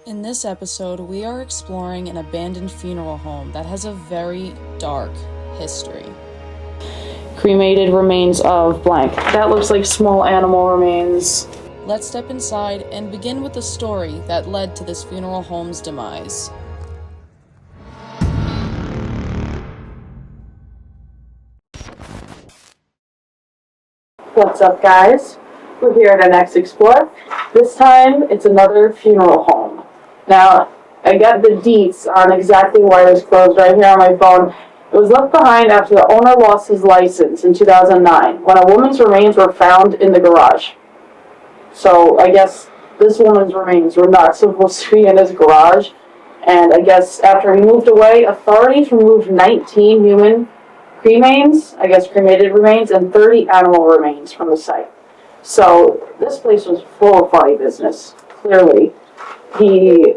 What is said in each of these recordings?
In this episode, we are exploring an abandoned funeral home that has a very dark history. Cremated remains of blank. That looks like small animal remains. Let's step inside and begin with the story that led to this funeral home's demise. What's up, guys? We're here at our next explore. This time, it's another funeral home. Now, I got the deets on exactly why it was closed right here on my phone. It was left behind after the owner lost his license in 2009 when a woman's remains were found in the garage. So I guess this woman's remains were not supposed to be in his garage. And I guess after he moved away, authorities removed 19 human cremains, I guess cremated remains, and 30 animal remains from the site. So this place was full of funny business, clearly. He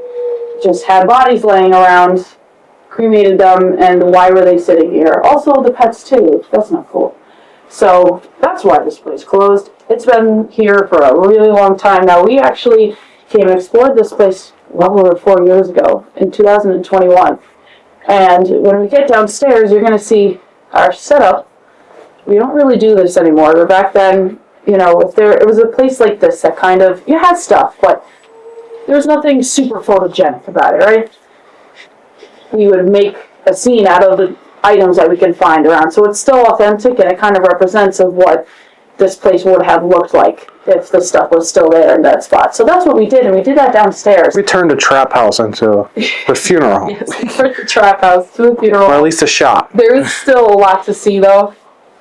just had bodies laying around, cremated them, and why were they sitting here? Also, the pets too. That's not cool. So that's why this place closed. It's been here for a really long time now. We actually came and explored this place well over 4 years ago, in 2021. And when we get downstairs, you're going to see our setup. We don't really do this anymore, but back then, you know, it was a place like this that kind of, you had stuff, but there was nothing super photogenic about it, right? We would make a scene out of the items that we can find around. So it's still authentic, and it kind of represents of what this place would have looked like if the stuff was still there in that spot. So that's what we did, and we did that downstairs. We turned a trap house into a funeral home. Yes, we turned the trap house to a funeral home. Or at least a shop. There is still a lot to see, though.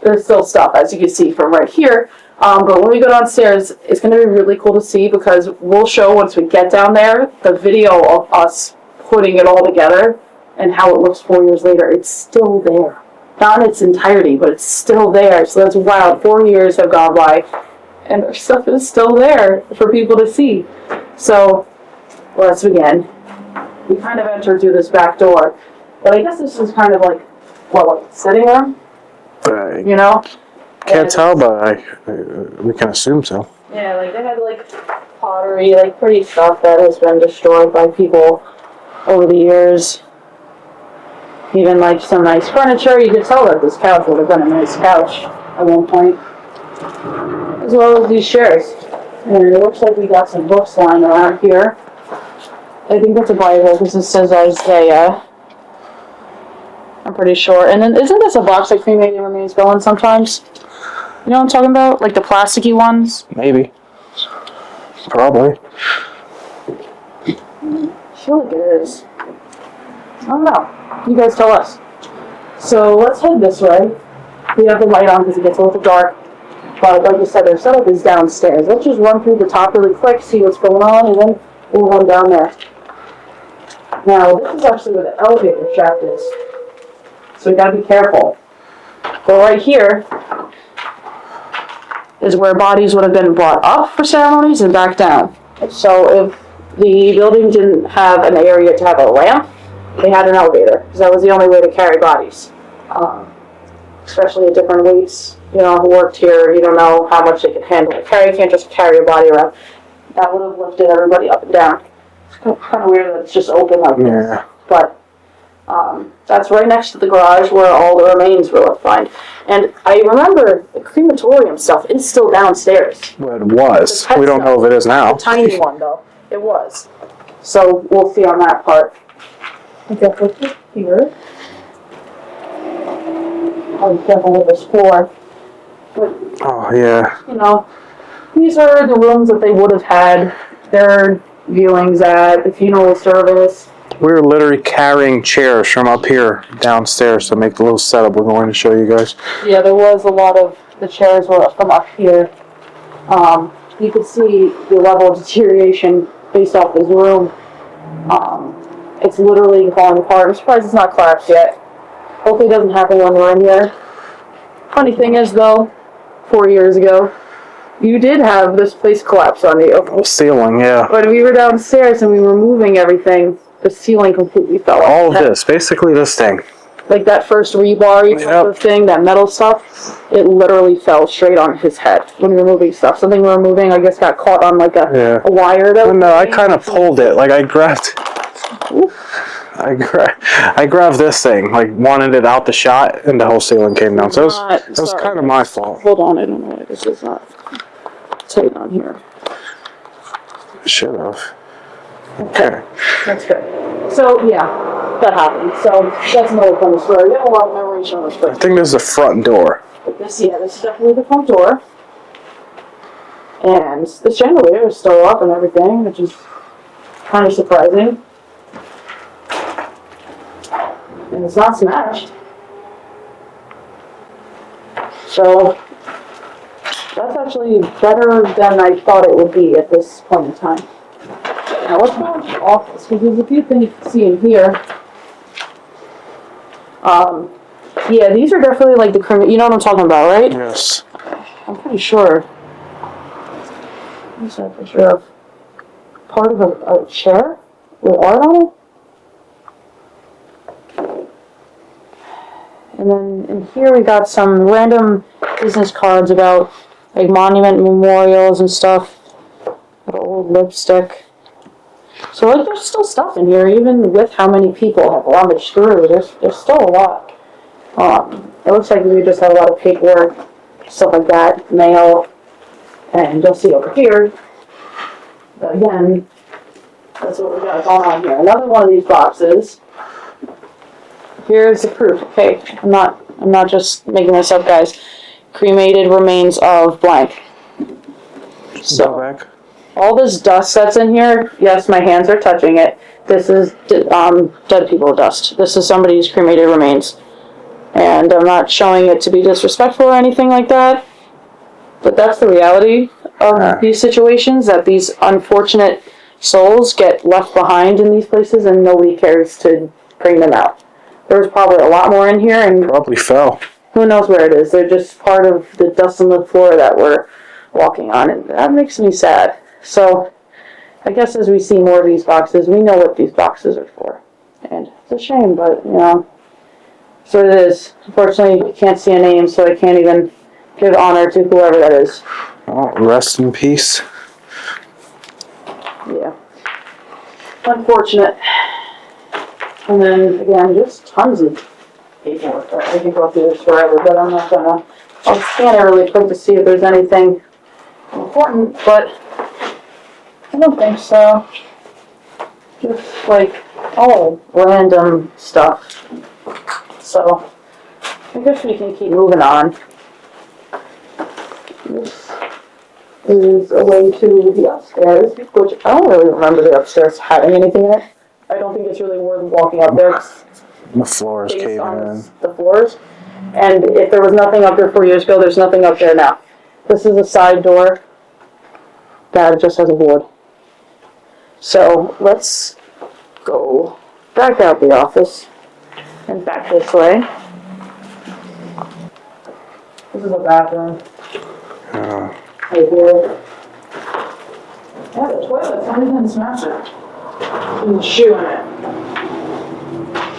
There's still stuff, as you can see from right here. But when we go downstairs, it's going to be really cool to see because we'll show once we get down there the video of us putting it all together and how it looks 4 years later. It's still there. Not in its entirety, but it's still there. So that's wild. 4 years have gone by and our stuff is still there for people to see. So let's begin. We kind of entered through this back door, but I guess this is kind of like, like a sitting room? You know? Can't tell, but we can assume so. Yeah, like they had like pottery, like pretty stuff that has been destroyed by people over the years. Even like some nice furniture. You could tell that this couch would have been a nice couch at one point. As well as these chairs. And it looks like we got some books lying around here. I think that's a Bible because it says Isaiah. I'm pretty sure. And then isn't this a box that cremated remains go in sometimes? You know what I'm talking about? Like the plasticky ones? Maybe. Probably. I feel like it is. I don't know. You guys tell us. So let's head this way. We have the light on because it gets a little dark. But like you said, their setup is downstairs. Let's just run through the top really quick, see what's going on, and then we'll run down there. Now, this is actually where the elevator shaft is. So we gotta be careful. But right here is where bodies would have been brought up for ceremonies and back down. So if the building didn't have an area to have a ramp, they had an elevator, because that was the only way to carry bodies. Especially at different weights. You know, who worked here, you don't know how much they can handle. You can't just carry a body around. That would have lifted everybody up and down. It's kind of weird that it's just open like this. But that's right next to the garage where all the remains were left behind. And I remember the crematorium stuff is still downstairs. Well, it was. We don't know if it is now. The tiny one, though. It was. So we'll see on that part. Okay, let's just here. I'll be careful with this floor. But, Oh, yeah. you know, these are the rooms that they would have had their viewings at, the funeral service. We're literally carrying chairs from up here downstairs to make the little setup we're going to show you guys. Yeah, there was a lot of, the chairs were from up here. You could see the level of deterioration based off this room. It's literally falling apart. I'm surprised it's not collapsed yet. Hopefully it doesn't happen when we're in here. Funny thing is, though, 4 years ago, you did have this place collapse on you. Ceiling, yeah. When we were downstairs and we were moving everything, the ceiling completely fell off. All of this, basically this thing. like that first rebar type of thing, that metal stuff, it literally fell straight on his head when we were moving stuff. Something we were moving, I guess, got caught on like a wire. No, I kind of pulled it. Like I grabbed this thing, like wanted it out the shot, and the whole ceiling came down. So it was kind of my fault. Hold on, I don't know why this is not tight on here. Should have. Okay. That's good. So yeah, that happened. So that's another funny story. We have a lot of memories on this. I think this is the front door. This is definitely the front door. And this generator is still up and everything, which is kind of surprising. And it's not smashed. So that's actually better than I thought it would be at this point in time. Now let's go into the office, because there's a few things you can see in here. Yeah, these are definitely like the criminal. You know what I'm talking about, right? Yes. I'm pretty sure. What's that picture of? Part of a chair with art on it? And then in here we got some random business cards about like monument memorials and stuff. Got an old lipstick. So like there's still stuff in here, even with how many people have rummaged through. There's still a lot. It looks like we just have a lot of paperwork, stuff like that, mail, and you'll see over here. But again, that's what we got going on here. Another one of these boxes. Here's the proof. Okay, I'm not just making this up, guys. Cremated remains of blank. So all this dust that's in here, yes, my hands are touching it. This is dead people dust. This is somebody's cremated remains. And I'm not showing it to be disrespectful or anything like that. But that's the reality of these situations, that these unfortunate souls get left behind in these places and nobody cares to bring them out. There's probably a lot more in here, and probably fell. Who knows where it is? They're just part of the dust on the floor that we're walking on, and that makes me sad. So I guess as we see more of these boxes, we know what these boxes are for. And it's a shame, but, you know, so it is. Unfortunately, you can't see a name, so I can't even give honor to whoever that is. Oh, rest in peace. Yeah. Unfortunate. And then, again, just tons of paperwork. I can go through this forever, but I'm not gonna. I'll scan it really quick to see if there's anything important, but I don't think so. Just like, random stuff. So, I guess we can keep moving on. This is a way to the upstairs, which I don't really remember the upstairs having anything in it. I don't think it's really worth walking up there. The floor is caving in. The floors. And if there was nothing up there 4 years ago, there's nothing up there now. This is a side door that just has a board. So let's go back out the office and back this way. This is a bathroom. Right here. Yeah, the toilet's not even smashed it. There's a shoe in it.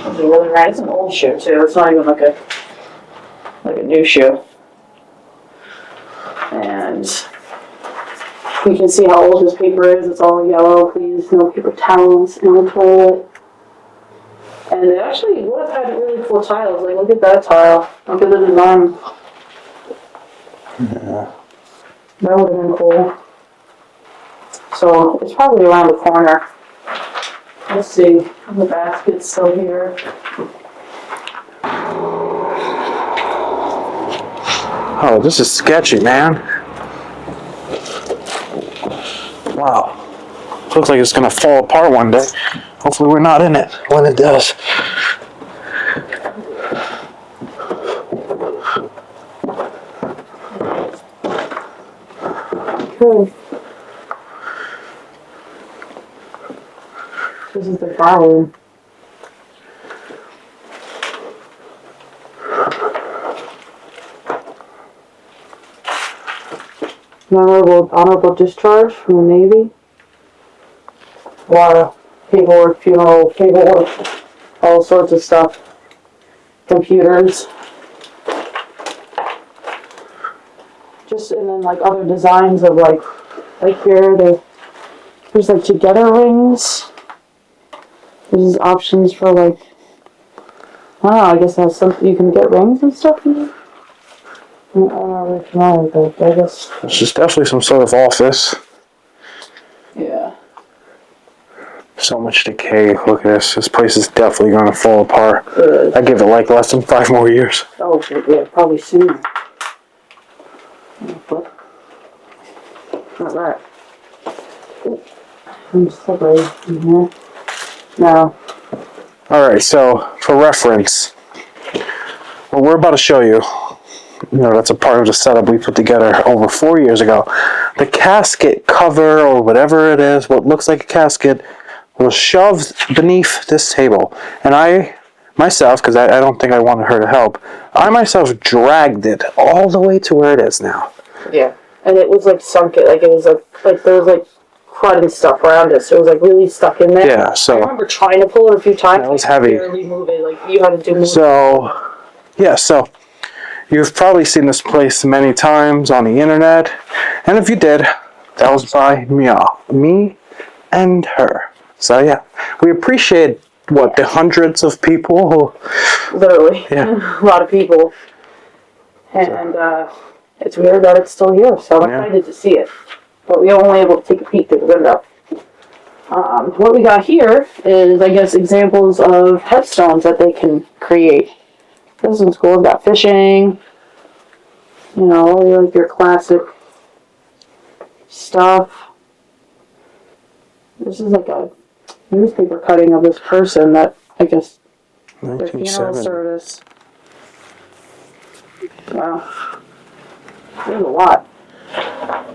That's really right. It's an old shoe too. It's not even like a new shoe. And you can see how old this paper is. It's all yellow. Please, no paper towels in the toilet. And it actually would have had really cool tiles. Like, look at that tile. Look at the design. Yeah. That would have been cool. So it's probably around the corner. Let's see. The basket's still here. Oh, this is sketchy, man. Wow. Looks like it's gonna fall apart one day. Hopefully we're not in it when it does. Okay. This is the file room. Honorable discharge from the Navy. A lot of paperwork, funeral paperwork, all sorts of stuff. computers. Just, and then like other designs of like here, there's like together rings. There's options for like, I don't know, I guess that's something you can get rings and stuff in there. I don't know if you know, but I guess. This is definitely some sort of office. Yeah. So much decay. Look at this. This place is definitely going to fall apart. It is. I give it like less than 5 more years. Oh, yeah, probably sooner. Not that. I'm slippery in here. No. Alright, so for reference, what we're about to show you, that's a part of the setup we put together over 4 years ago. The casket cover, or whatever it is, what looks like a casket, was shoved beneath this table. And I myself, because I don't think I wanted her to help, I myself dragged it all the way to where it is now. Yeah. And it was like sunken, like it was like there was like crud and stuff around it, so it was like really stuck in there. Yeah, so I remember trying to pull it a few times. that was like, heavy. Barely move it, like you had to do more. So, yeah, so you've probably seen this place many times on the internet, and if you did, that was by me and her. So yeah, we appreciate the hundreds of people who, literally, yeah, a lot of people, and it's weird that it's still here. So I'm excited to see it, but we were only able to take a peek through the window. What we got here is, I guess, examples of headstones that they can create. This one's cool. It's got fishing, like your classic stuff. This is like a newspaper cutting of this person that, I guess, their funeral 1970. service. Wow. There's a lot.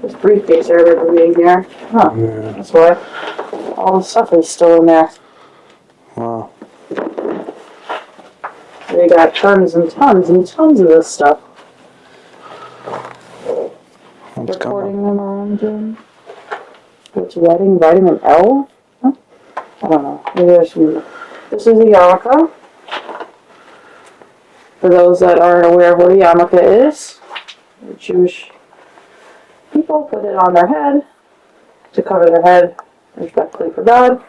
This briefcase I remember being here. Huh. Yeah. That's why all the stuff is still in there. Wow. They got tons and tons and tons of this stuff. Recording memorandum. What's wedding? Vitamin L? Huh? I don't know. Maybe there's some. This is a yarmulke. For those that aren't aware of what a yarmulke is, the Jewish people put it on their head to cover their head respectfully for God.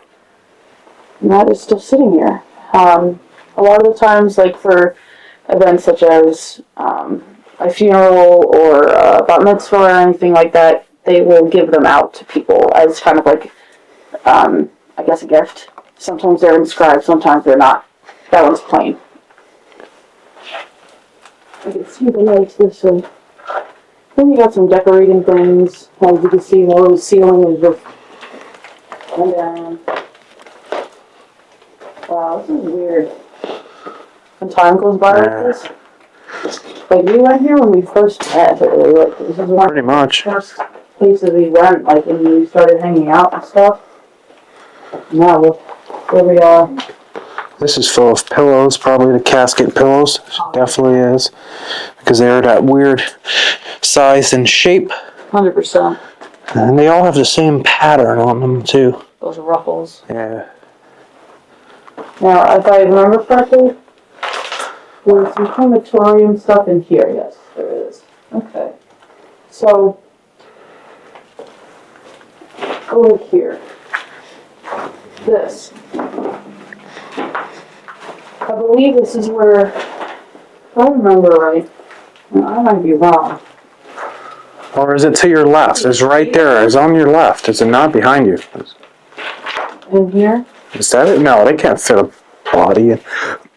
And that is still sitting here. A lot of the times, like for events such as a funeral or a bat mitzvah or anything like that, they will give them out to people as kind of like, I guess, a gift. Sometimes they're inscribed, sometimes they're not. That one's plain. I can see the lights this way. Then you got some decorating things. As you can see, more of the ceiling is just going down. Wow, this is weird. When time goes by like this. Like, we went here when we first met. Like, this is one Pretty much. of the first places we went, like, when we started hanging out and stuff. Now, look, here we are. This is full of pillows, probably the casket pillows. Definitely is. Because they're that weird size and shape. 100%. And they all have the same pattern on them, too. Those ruffles. Yeah. Now, if I remember correctly, there's some crematorium stuff in here. Yes, there is. Okay. So, over here. This. I believe this is where, if I remember right, I might be wrong. Or is it to your left? It's right there. It's on your left. Is it not behind you? In here? Is that it? No, they can't fit a body in.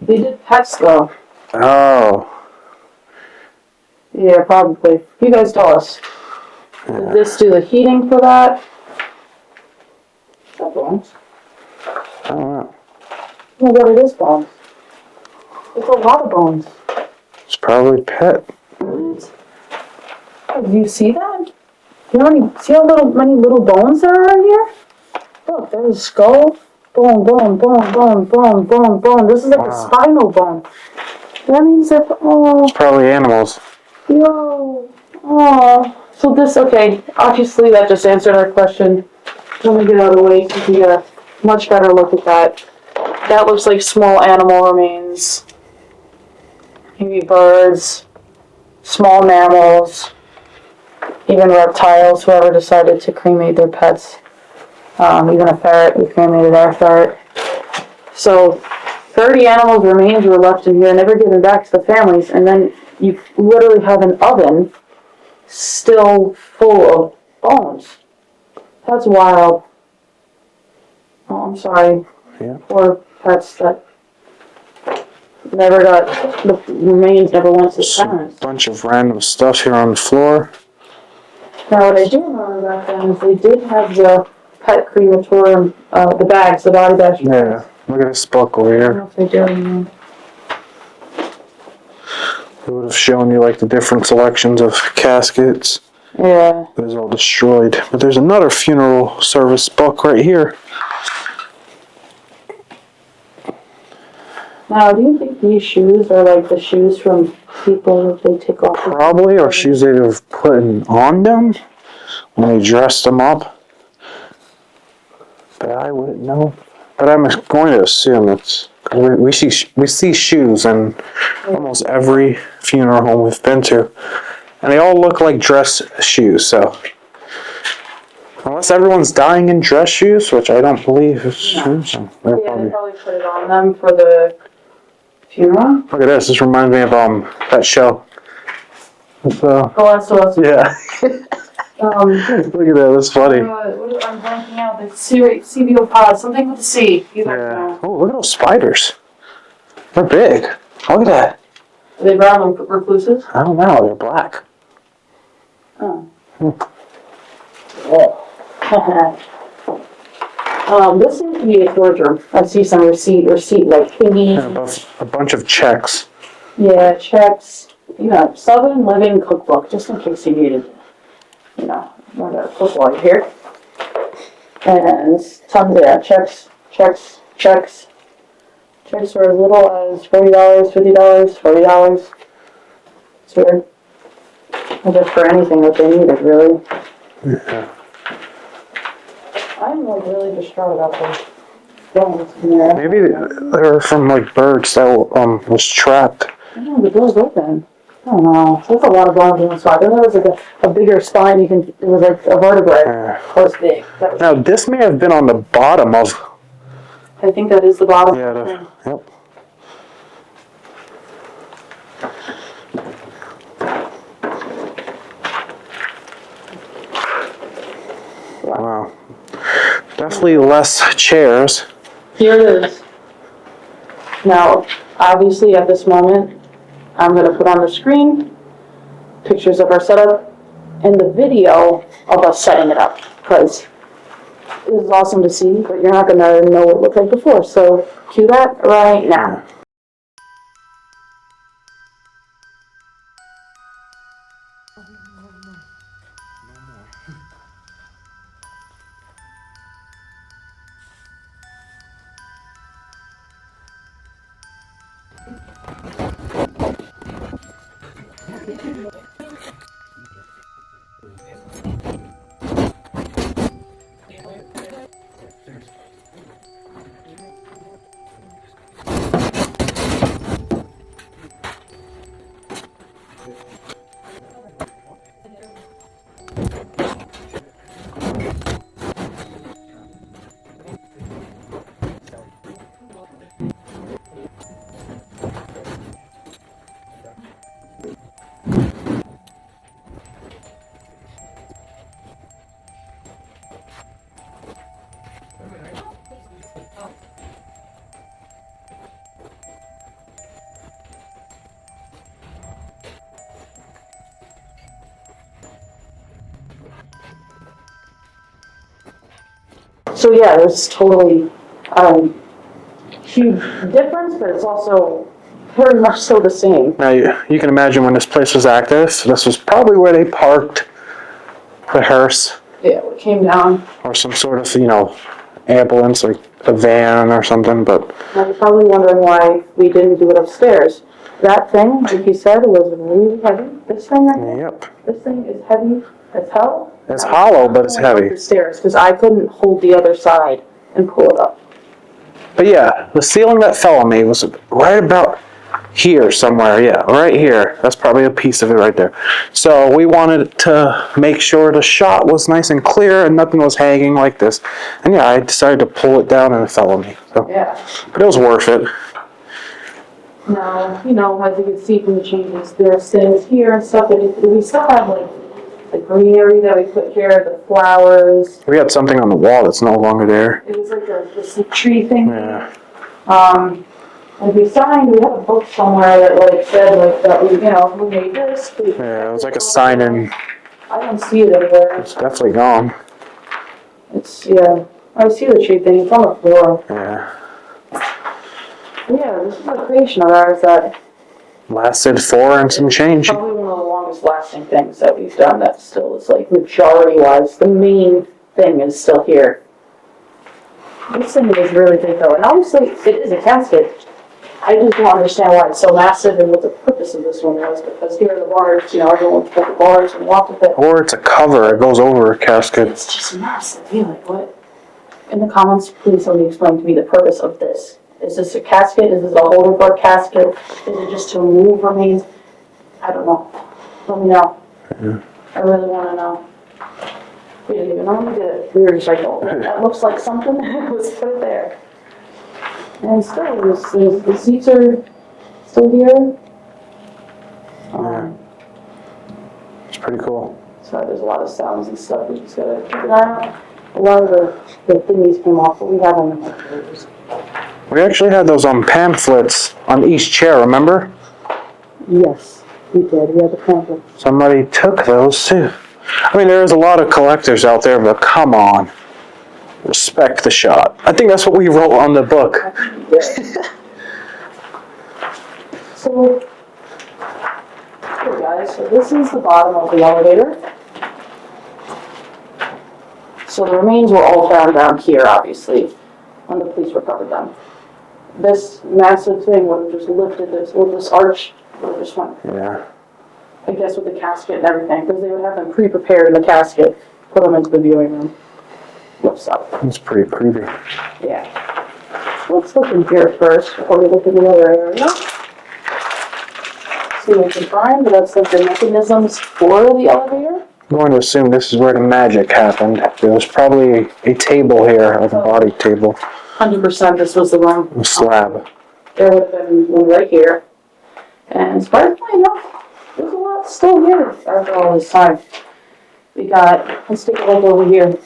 They did pets though. Oh. Yeah, probably. You guys tell us. Did this do the heating for that? Is that bones? I don't know. Oh my god, it is bones. It's a lot of bones. It's probably pet. What? Oh, do you see that? See how many little bones there are in here? Look, there's a skull. Bone, bone, bone, bone, bone, bone, bone. This is like a spinal bone. That means that, It's probably animals. Yo. Oh. So this, okay, obviously that just answered our question. Let me get out of the way so we can get a much better look at that. That looks like small animal remains. maybe birds, small mammals, even reptiles, whoever decided to cremate their pets. Even a ferret, we cremated our ferret. So 30 animals' remains were left in here, never given back to the families, and then you literally have an oven still full of bones. That's wild. Oh, I'm sorry. Yeah. Poor pets that never got, the remains never went to the Just a parents. bunch of random stuff here on the floor. Now, what I do remember back then is they did have the pet crematorium, the bags, the body bags. Yeah. Look at this book over I don't here. know if they do anymore. It would have shown you like the different selections of caskets. Yeah. It was all destroyed. But there's another funeral service book right here. Now, do you think these shoes are like the shoes from people that they take off? Probably, or shoes they'd have put on them when they dressed them up. But I wouldn't know. But I'm going to assume it's, we see shoes in almost every funeral home we've been to, and they all look like dress shoes. So unless everyone's dying in dress shoes, which I don't believe is true, so they're Yeah, they probably put it on them for the funeral. Look at this. This reminds me of that show. So Oh, that's awesome. yeah. Look at that. That's funny. I'm blanking out. The CBO pod, something with a C. You guys Yeah. know. Oh, look at those spiders. They're big. Look at that. Are they brown recluses? I don't know. They're black. Oh. This seems to be a storage room. I see some receipt like thingies. Yeah, a bunch of checks. Yeah, checks. You know, Southern Living Cookbook, just in case you needed, you know, learn how to cook while you're here. And tons of checks for as little as $40, $50, $40. It's weird. I guess for anything that they needed, really. Yeah. I'm like really distraught about the bones in there. Maybe they're from like birds that was trapped. I don't know, the door's open. I don't know. There's a lot of bones in the spot. Then there was like a bigger spine. It was like a vertebrae. Yeah. That was big. Now this may have been on the bottom of. I think that is the bottom. Yeah. Yep. Wow. Definitely less chairs. Here it is. Now, obviously at this moment, I'm going to put on the screen pictures of our setup and the video of us setting it up, because it was awesome to see, but you're not going to know what it looked like before. So cue that right now. So yeah, there's totally huge difference, but it's also very much so the same. Now you can imagine when this place was active. This was probably where they parked the hearse Yeah, it came down. or some sort of ambulance, like a van or something. But Now you're probably wondering why we didn't do it upstairs. That thing, like you said, was really heavy. This thing right here, yep, this thing is heavy as hell. it's hollow, but it's heavy. The stairs, because I couldn't hold the other side and pull it up. But yeah, the ceiling that fell on me was right about here somewhere, yeah, right here. That's probably a piece of it right there. So we wanted to make sure the shot was nice and clear and nothing was hanging like this. And yeah, I decided to pull it down and it fell on me. So, Yeah. but it was worth it. Now, you know, as you can see from the changes, there's things here and stuff, but we still have like the greenery that we put here, the flowers. We had something on the wall that's no longer there. It was like this tree thing. Yeah. And we signed, we had a book somewhere that like said like that we, you know, we made this. Yeah, it was like a sign in. I don't see it anywhere. It's definitely gone. It's, yeah, I see the tree thing, it's on the floor. Yeah. Yeah, this is a creation of ours that Lasted 4 and some change. probably one of the longest lasting things that we've done that still is like majority wise, the main thing is still here. This thing is really big though, and obviously it is a casket. I just don't understand why it's so massive and what the purpose of this one was, because here are the bars, you know, everyone put the bars and walk with it. Or it's a cover, it goes over a casket. It's just massive, yeah, like what? In the comments, please somebody explain to me the purpose of this. Is this a casket? Is this a holding for a casket? Is it just to remove remains? I don't know. Let me know. Yeah. I really want to know. We didn't even know we did it. We were just like, oh, that looks like something. Let's put it there. And still, the seats are still here. It's pretty cool. So there's a lot of sounds and stuff we just gotta keep an eye on. A lot of the thingies came off, but we have them in the photos. We actually had those on pamphlets on each chair, remember? Yes, we did. We had the pamphlet. Somebody took those too. I mean, there's a lot of collectors out there, but come on. Respect the shot. I think that's what we wrote on the book. So, here guys, so this is the bottom of the elevator. So the remains were all found down here, obviously, when the police recovered them. This massive thing would have just lifted this, or this arch would have just went, Yeah. I guess with the casket and everything, because they would have them pre-prepared in the casket, put them into the viewing room. Whoops up. It's pretty creepy. Yeah. Let's look in here first before we look in the other area. See what we can find, but that's like the mechanisms for the elevator. I'm going to assume this is where the magic happened. There was probably a table here, like a body table, 100% this was the room. a slab. There would have been one right here. And surprisingly enough, there's a lot still here after all this time. We got, let's take a look over here.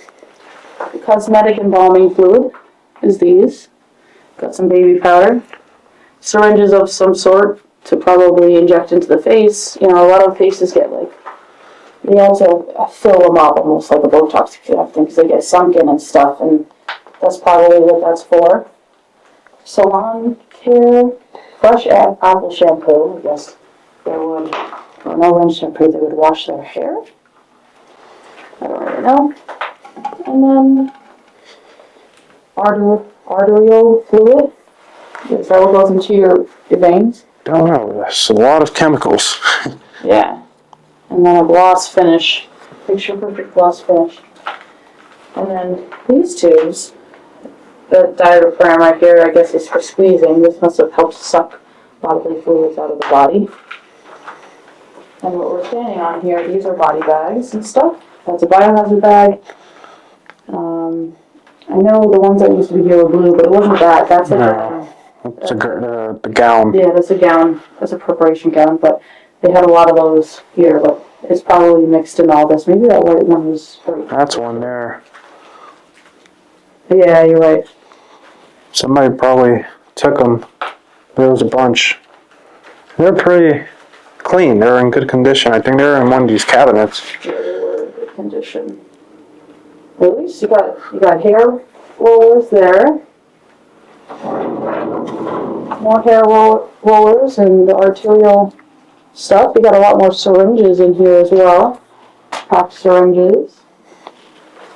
The cosmetic embalming fluid is these. Got some baby powder. Syringes of some sort to probably inject into the face. You know, a lot of faces get like, they also fill them up almost like a Botox thing because they get sunken and stuff, and that's probably what that's for. Salon care, fresh apple shampoo. I guess they would, or no rinse shampoo, they would wash their hair. I don't really know. And then arterial fluid. Is that what goes into your veins? Don't know. There's a lot of chemicals. Yeah. And then a gloss finish. Picture perfect gloss finish. And then these tubes, the diaphragm right here, I guess is for squeezing. This must have helped suck bodily fluids out of the body. And what we're standing on here, these are body bags and stuff. That's a biohazard bag. I know the ones that used to be here were blue, but it wasn't that. That's like It's the gown. yeah, that's a gown. That's a preparation gown, but they had a lot of those here, but it's probably mixed in all this. Maybe that white one was... That's one there. Yeah, you're right. Somebody probably took them. There was a bunch. They're pretty clean. They're in good condition. I think they're in one of these cabinets. Yeah, they were in good condition. At least you got hair rollers there. More hair rollers and the arterial stuff. We got a lot more syringes in here as well. Packed syringes.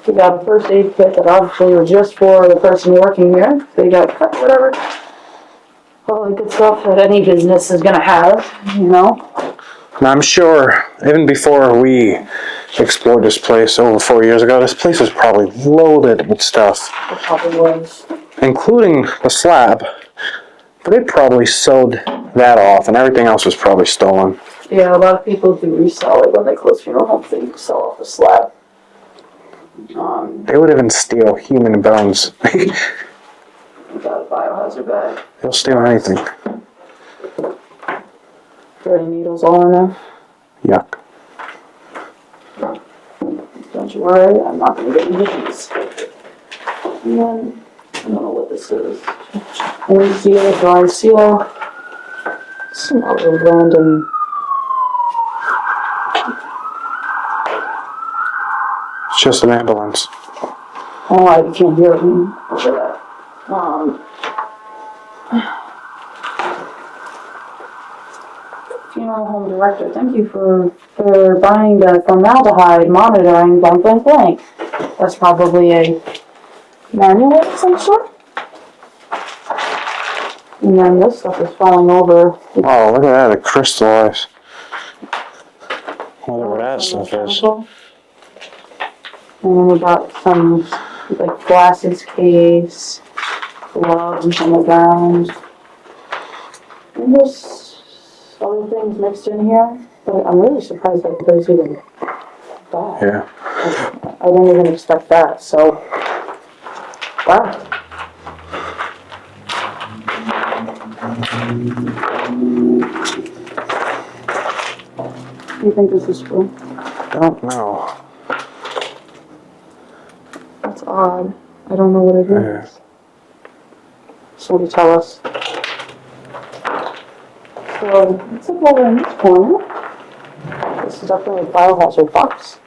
We got a first aid kit that obviously was just for the person working here. They got cut, whatever. All the good stuff that any business is gonna have, you know. And I'm sure, even before we explored this place over 4 years ago, this place was probably loaded with stuff. It probably was. Including the slab. But it probably sewed that off, and everything else was probably stolen. Yeah, a lot of people do resell it when they close funeral homes. They sell off the slab. They would even steal human bones. Got a biohazard bag. They'll steal anything. Dirty needles all in there. Yuck. Don't you worry, I'm not gonna get into these. And then, I don't know what this is. Wind seal, dry seal. Some other random. It's just an ambulance. Oh, I can't hear it over that. Funeral home director, thank you for buying the formaldehyde monitoring blank blank blank. That's probably a manual of some sort. And then this stuff is falling over. Oh, look at that, it crystallized. Whatever that stuff is. And then we got some like glasses case, gloves on the ground. And there's other things mixed in here, but I'm really surprised that there's even that. Yeah. I didn't even expect that, so wow. Do you think this is true? Don't know. That's odd. I don't know what it Yeah. is. Somebody tell us. So, let's look over in this corner. This is definitely a biohazard box.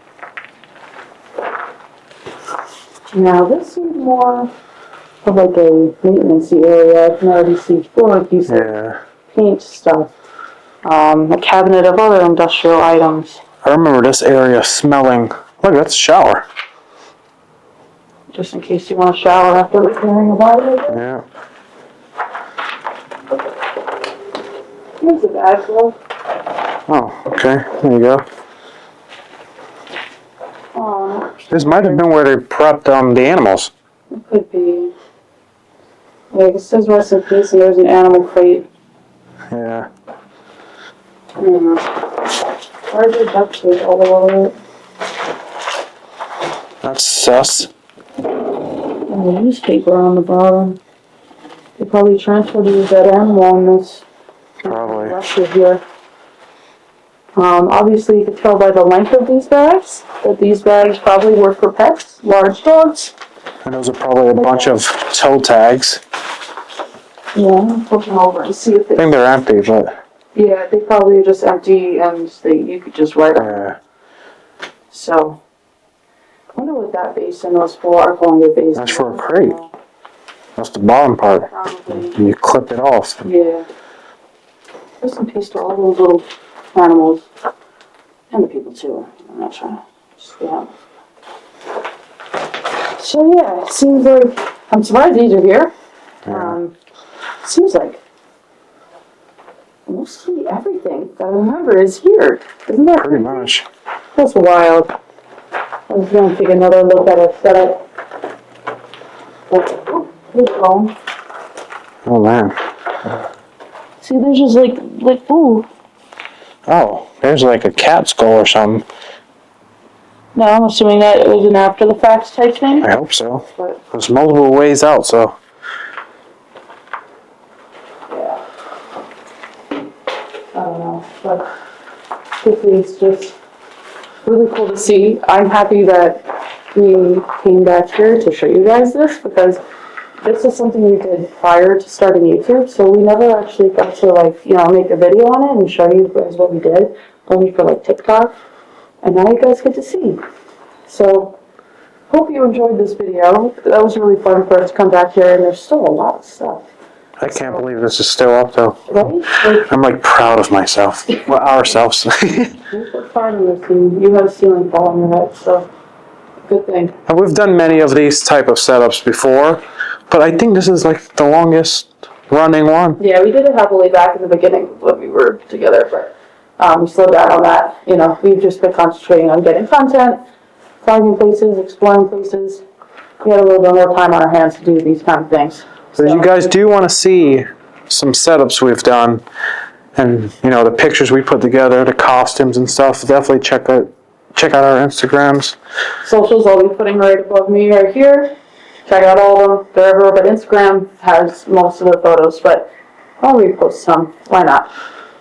Now, this seems more of like a maintenance area. I can already see floor pieces, Yeah. paint stuff, a cabinet of other industrial items. I remember this area smelling. Look, that's a shower. Just in case you want to shower after hearing about it. Yeah. Here's a bag, though. Oh, okay. There you go. This might have been where they prepped the animals. It could be. Yeah, it says rest in peace, and there's an animal crate. Yeah. Where's the duct tape all over it? That's sus. And the newspaper on the bottom. They probably transferred to a dead animal on this. Probably. Rusher here. Obviously, you could tell by the length of these bags that these bags probably were for pets, large dogs. And those are probably a bunch of toe tags. Yeah, I'm looking over and see if I they. think they're empty, but Yeah, they probably are just empty and you could just write on them. yeah. So, I wonder what that basin was for. Our calling basin. That's for a crate. That's the bottom part. Probably. You clip it off. Yeah. Rest in peace to all those little animals. And the people too. I'm not trying to just the animals. So yeah, it seems like I'm surprised these are here. Seems like mostly everything that I remember is here. Isn't that Pretty crazy? much. That's wild. I was going to take another look at it setup. Oh, here's the phone. Oh man. See, there's just like ooh. Oh, there's like a cat skull or something. No, I'm assuming that it was an after the facts type thing. I hope so. But There's multiple ways out, so. yeah, I don't know, but hopefully it's just really cool to see. I'm happy that we came back here to show you guys this because this is something we did prior to starting YouTube, so we never actually got to make a video on it and show you guys what we did, only for TikTok, and now you guys get to see. So, hope you enjoyed this video. That was really fun for us to come back here, and there's still a lot of stuff. I can't believe this is still up though. Right? I'm proud of myself. Well, ourselves. You worked hard on this, and you had a ceiling fall on your head, so good thing. And we've done many of these type of setups before, but I think this is the longest running one. Yeah, we did it heavily back in the beginning when we were together, but we slowed down on that. We've just been concentrating on getting content, finding places, exploring places. We had a little bit more time on our hands to do these kind of things. So if you guys do want to see some setups we've done, and the pictures we put together, the costumes and stuff. Definitely check out our Instagrams. Socials I'll be putting right above me right here. Check out all of them. They're everywhere, but Instagram has most of the photos, but I'll repost some. Why not?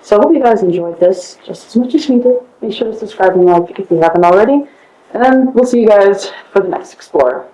So I hope you guys enjoyed this just as much as we did. Be sure to subscribe and like if you haven't already. And then we'll see you guys for the next Explorer.